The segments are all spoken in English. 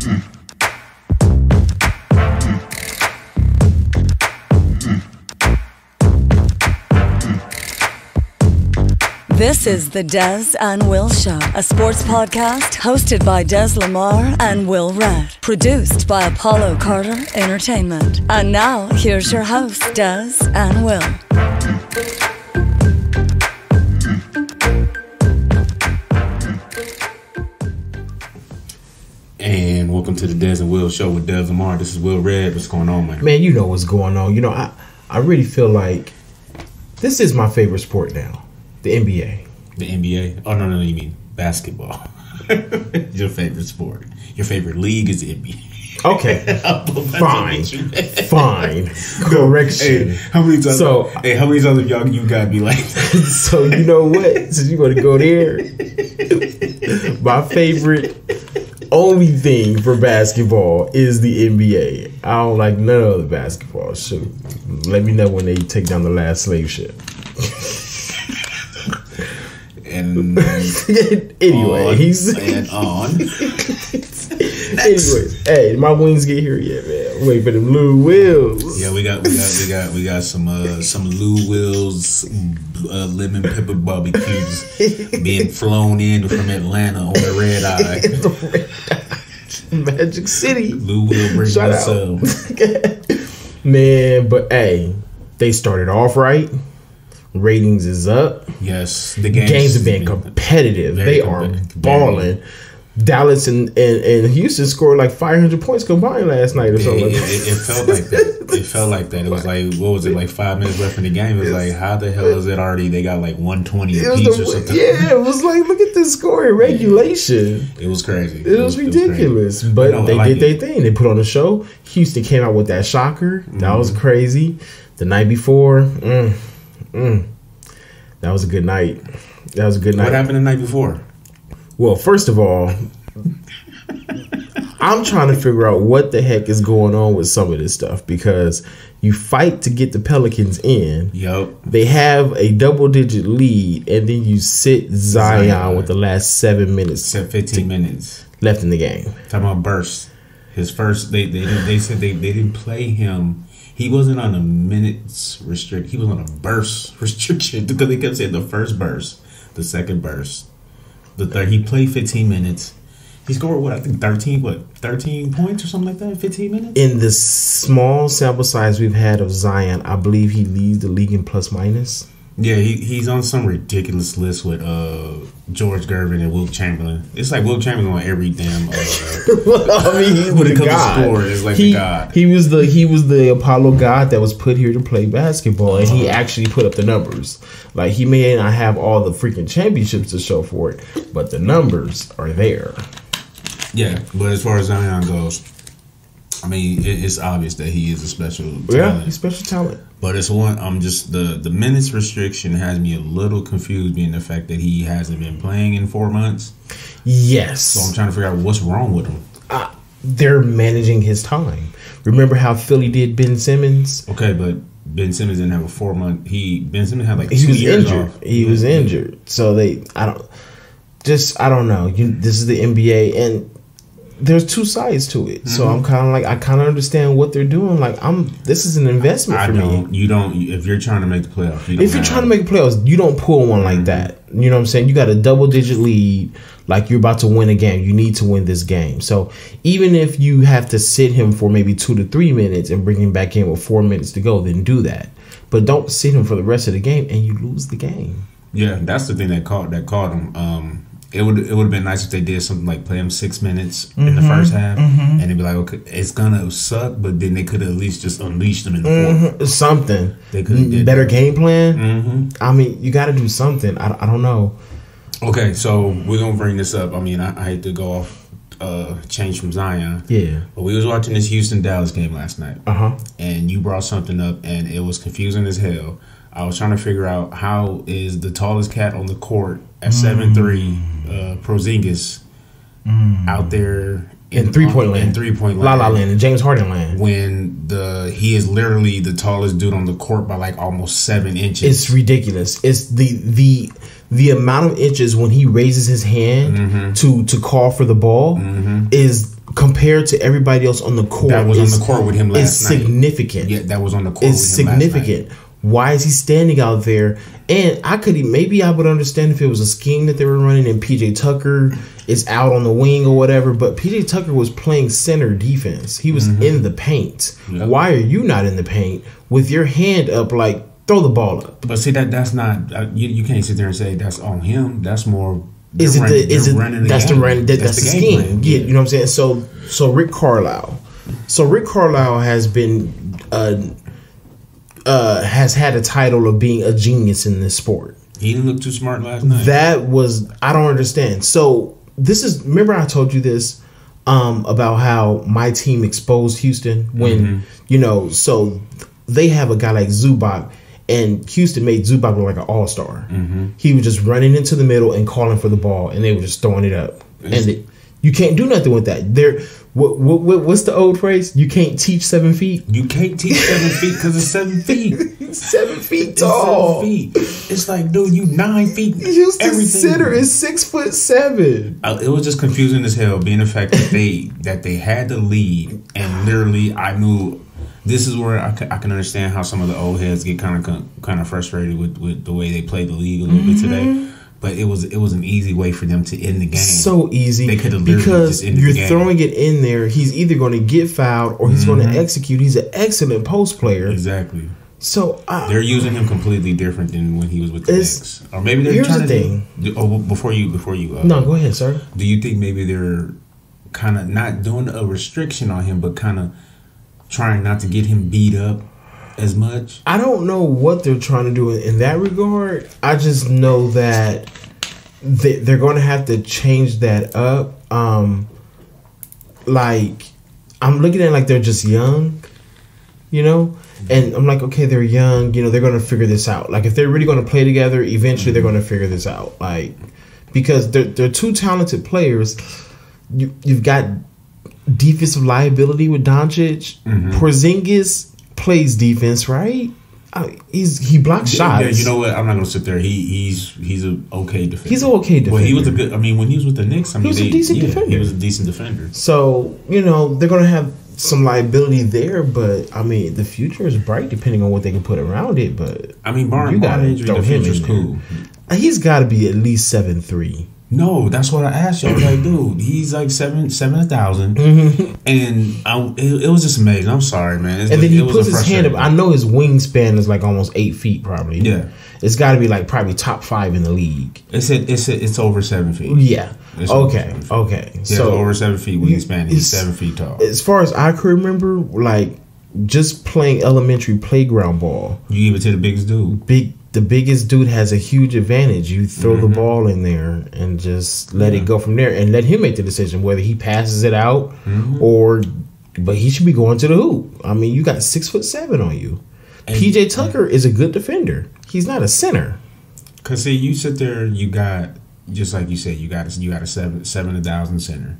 This is the Des and Will Show, a sports podcast hosted by Des Lamar and Will Redd, produced by Apollo Carter Entertainment. And now, here's your hosts, Des and Will. And welcome to the Des and Will Show with Des Lamar. This is Will Redd. What's going on, man? Man, you know what's going on. You know, I really feel like this is my favorite sport now. The NBA. The NBA? Oh, no, you mean basketball. Your favorite sport. Your favorite league is the NBA. Okay. Fine. Correction. Hey, how many times have y'all you got me like So, you know what? Since you want to go there, my favorite only thing for basketball is the NBA. I don't like none of the basketball. Shoot. Let me know when they take down the last slave ship. And anyway, anyways, hey, my wings get here yet, man. Wait for them Lou Wills. Yeah, we got some Lou Wills lemon pepper barbecues being flown in from Atlanta on the red eye. Magic City. Lou Will bring us up. Man, but hey, they started off right. Ratings is up. Yes, the games have been competitive. They are balling. Dallas and Houston scored like 500 points combined last night or something. It felt like that. It felt like that. It was like, what was it, like 5 minutes left in the game? It was like, how the hell is it already? They got like 120 apiece or something. Yeah, it was like, look at this score in regulation. It was crazy. It was ridiculous. But they did their thing. They put on a show. Houston came out with that shocker. That was crazy. The night before, that was a good night. What happened the night before? Well, first of all, I'm trying to figure out what the heck is going on with some of this stuff because you fight to get the Pelicans in. Yep. They have a double-digit lead, and then you sit Zion with the last 7 minutes. 15 minutes left in the game. Talking about burst. His first, they said they didn't play him. He wasn't on a minutes restrict. He was on a burst restriction because they kept saying the first burst, the second burst, the third. He played 15 minutes. He scored 13 points or something like that. 15 minutes. In the small sample size we've had of Zion, I believe he leads the league in plus minus. Yeah, he's on some ridiculous list with George Gervin and Wilt Chamberlain. It's like Wilt Chamberlain on every damn. Well, I mean, he's when it comes to scoring, it's like the god. He was the Apollo god that was put here to play basketball, and he actually put up the numbers. Like, he may not have all the freaking championships to show for it, but the numbers are there. Yeah, but as far as Zion goes, I mean, it's obvious that he is a special talent. Yeah, he's special talent. But it's one. I'm just the minutes restriction has me a little confused, being the fact that he hasn't been playing in 4 months. Yes. So I'm trying to figure out what's wrong with him. They're managing his time. Remember how Philly did Ben Simmons? Okay, but Ben Simmons didn't have a 4 month. Ben Simmons had like he 2 was years injured. off. He was injured. So I don't know. This is the NBA, and there's two sides to it. So I'm kind of like, I kind of understand what they're doing. Like, this is an investment for me. If you're trying to make the playoffs, trying to make the playoffs, you don't pull one like that. You know what I'm saying? You got a double-digit lead, like you're about to win a game. You need to win this game. So even if you have to sit him for maybe 2 to 3 minutes and bring him back in with 4 minutes to go, then do that. But don't sit him for the rest of the game and you lose the game. Yeah, that's the thing that caught him. It would have been nice if they did something like play him 6 minutes in the first half, and they'd be like, okay, it's gonna suck, but then they could have at least just unleashed them in the fourth. Something. They could have better game plan. I mean, you got to do something. I don't know. Okay, so we're gonna bring this up. I mean, I hate to go off change from Zion. Yeah. But we was watching this Houston-Dallas game last night. And you brought something up, and it was confusing as hell. I was trying to figure out how is the tallest cat on the court at 7'3", Porzingis, out there in 3-point land. La La Land, in James Harden land. When he is literally the tallest dude on the court by like almost 7 inches. It's ridiculous. It's the amount of inches when he raises his hand to call for the ball is compared to everybody else on the court. That was on the court with him last night. It's significant. Yeah, that was on the court It's with him significant. last night. Why is he standing out there? And maybe I would understand if it was a scheme that they were running and PJ Tucker is out on the wing or whatever, but PJ Tucker was playing center defense. He was in the paint. Yep. Why are you not in the paint with your hand up like throw the ball up? But see, that's not you can't sit there and say that's on him. That's more that's the scheme. Yeah, you know what I'm saying? So Rick Carlisle. So Rick Carlisle has been has had a title of being a genius in this sport. He didn't look too smart last night. I don't understand. So remember I told you this about how my team exposed Houston when, so they have a guy like Zubac and Houston made Zubac look like an all-star. He was just running into the middle and calling for the ball and they were just throwing it up. And you can't do nothing with that. What's the old phrase? You can't teach 7 feet. You can't teach 7 feet because it's 7 feet. 7 feet tall. 7 feet. It's like, dude, you 9 feet. Houston center is 6'7". It was just confusing as hell, being the fact that they had the lead, and literally, I knew this is where I can understand how some of the old heads get kind of frustrated with the way they play the league a little bit today. But it was an easy way for them to end the game. So easy. They could have literally just ended the game. You're throwing it in there. He's either going to get fouled or he's going to execute. He's an excellent post player. Exactly. So they're using him completely different than when he was with the Knicks. Or maybe they're trying to before you no, go ahead, sir. Do you think maybe they're kind of not doing a restriction on him, but kind of trying not to get him beat up as much? I don't know what they're trying to do in that regard. I just know that they're going to have to change that up. Like, I'm looking at it like they're just young, and I'm like, okay, they're young, they're going to figure this out. Like, if they're really going to play together, eventually they're going to figure this out. Like, because they're two talented players. You've got defensive liability with Doncic. Porzingis plays defense, right? He blocks shots. Yeah, you know what? I'm not gonna sit there. He's an okay defender. He's an okay defender. Well, he was a good. I mean, when he was with the Knicks, he was a decent defender. He was a decent defender. So they're gonna have some liability there, but I mean, the future is bright depending on what they can put around it. But I mean, barring injury, the future's cool. He's got to be at least 7'3". No, that's what I asked you. I was like, dude, he's like 7,000, and it was just amazing. I'm sorry, man. And then he puts his hand up. I know his wingspan is like almost 8 feet, probably. Yeah, it's got to be like probably top 5 in the league. It's over 7 feet. Yeah. Okay. Yeah, so over 7 feet wingspan. He's 7 feet tall. As far as I can remember, like just playing elementary playground ball, you give it to the biggest dude. The biggest dude has a huge advantage. You throw the ball in there and just let it go from there and let him make the decision whether he passes it out but he should be going to the hoop. I mean, you got 6'7" on you. And PJ Tucker is a good defender. He's not a center. Cause see, you sit there, you got just like you said, you got a 7,000 center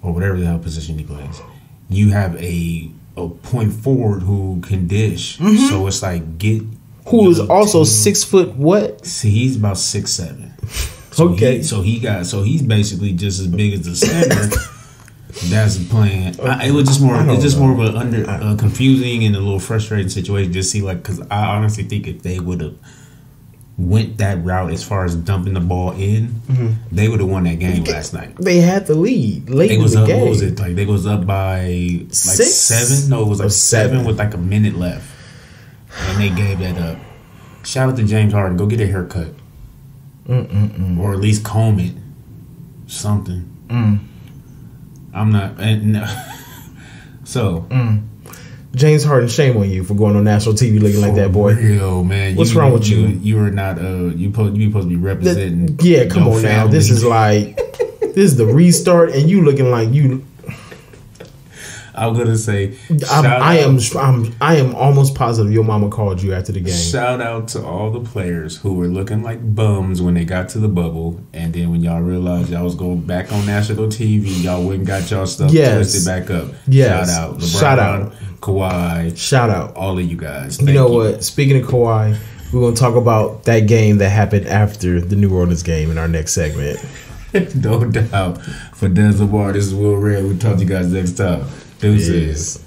or whatever the hell position he plays. You have a point forward who can dish. So it's like who is also 6 foot what? See, he's about 6'7". So okay. He's basically just as big as the center that's playing. It was just more. It's just more of a confusing and a little frustrating situation. Just see, like, because I honestly think if they would have went that route as far as dumping the ball in, they would have won that game last night. They had the lead late in the game. What was it? Like they was up by like 7? No, it was like 7 with like a minute left. And they gave that up. Shout out to James Harden. Go get a haircut. Or at least comb it. Something. I'm not. So. James Harden, shame on you for going on national TV looking like that, boy. Real, man. What's wrong with you? You are not. You supposed to be representing. Yeah, come on now. This is like. This is the restart, and you looking like you. I'm gonna say I am almost positive your mama called you after the game. Shout out to all the players who were looking like bums when they got to the bubble, and then when y'all realized y'all was going back on national TV, y'all went and got y'all stuff twisted back up. Yes. Shout out LeBron, shout out Kawhi. Shout out all of you guys. Thank you. What? Speaking of Kawhi, we're gonna talk about that game that happened after the New Orleans game in our next segment. No doubt. For Des Lamar, this is Will Red. We'll talk to you guys next time. Deuces.